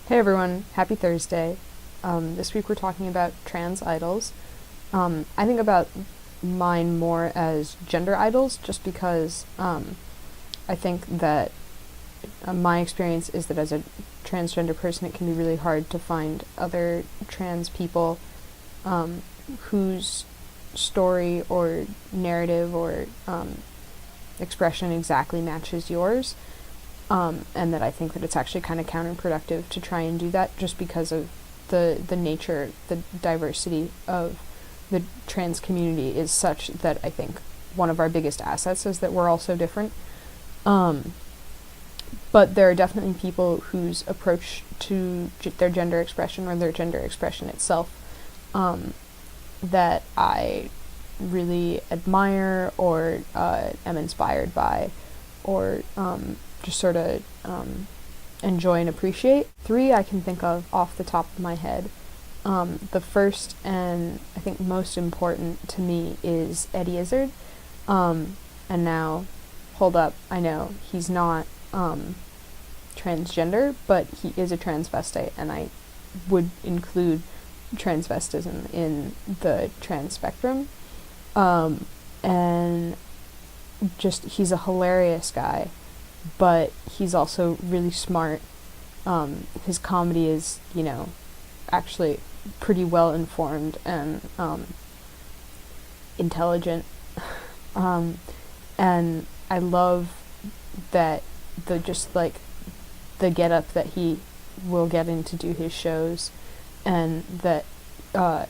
Hey everyone, happy Thursday. This week we're talking about trans idols. I think about mine more as gender idols just because I think that my experience is that as a transgender person it can be really hard to find other trans people whose story or narrative or expression exactly matches yours. And that I think that it's actually kind of counterproductive to try and do that just because of the nature, the diversity of the trans community is such that I think one of our biggest assets is that we're all so different. But there are definitely people whose approach to their gender expression or their gender expression itself that I really admire or am inspired by or just sort of enjoy and appreciate. Three I can think of off the top of my head. The first and I think most important to me is Eddie Izzard. And now, hold up, I know he's not transgender, but he is a transvestite, and I would include transvestism in the trans spectrum. And just, he's a hilarious guy, but he's also really smart. His comedy is, actually pretty well informed and intelligent. And I love that the get up that he will get in to do his shows, and that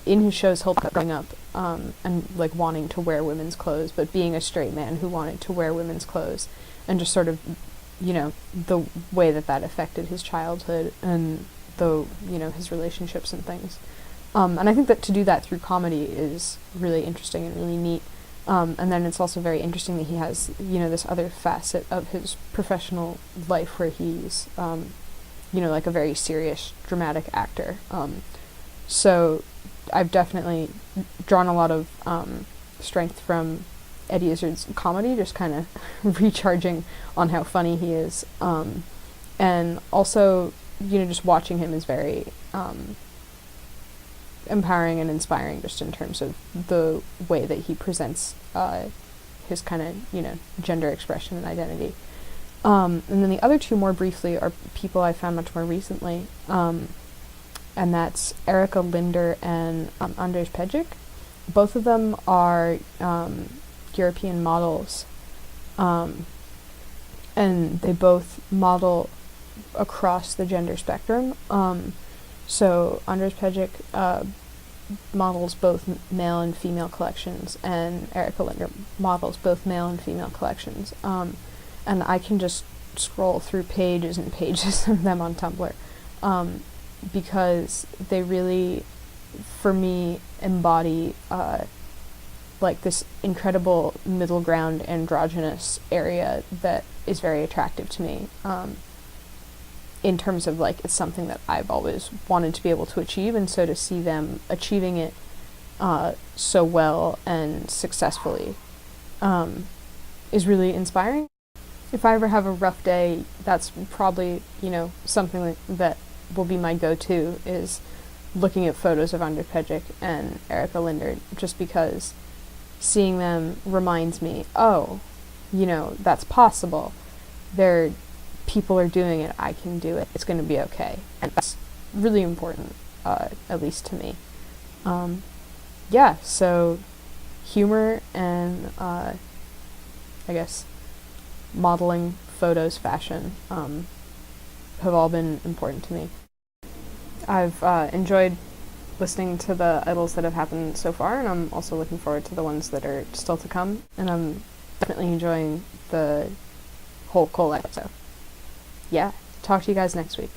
in his shows he'll bring up and wanting to wear women's clothes, but being a straight man who wanted to wear women's clothes, and just sort of the way that affected his childhood and his relationships and things. And I think that to do that through comedy is really interesting and really neat. And then it's also very interesting that he has this other facet of his professional life where he's a very serious dramatic actor. So I've definitely drawn a lot of strength from Eddie Izzard's comedy, just kind of recharging on how funny he is. And also, just watching him is very empowering and inspiring just in terms of the way that he presents his kind of, gender expression and identity. And then the other two, more briefly, are people I found much more recently. And that's Erica Linder and Andrzej Pejic. Both of them are European models, and they both model across the gender spectrum. So Andrzej Pejic models both male and female collections, and Erica Linder models both male and female collections. And I can just scroll through pages and pages of them on Tumblr, because they really, for me, embody this incredible middle ground androgynous area that is very attractive to me, in terms of it's something that I've always wanted to be able to achieve, and so to see them achieving it so well and successfully is really inspiring. If I ever have a rough day, that's probably something that will be my go-to, is looking at photos of Andrzej Pejic and Erica Linder, just because seeing them reminds me, that's possible. People are doing it, I can do it, it's going to be okay. And that's really important, at least to me. So humor and I guess modeling, photos, fashion have all been important to me. I've enjoyed listening to the idols that have happened so far, and I'm also looking forward to the ones that are still to come, and I'm definitely enjoying the whole collab. So, talk to you guys next week.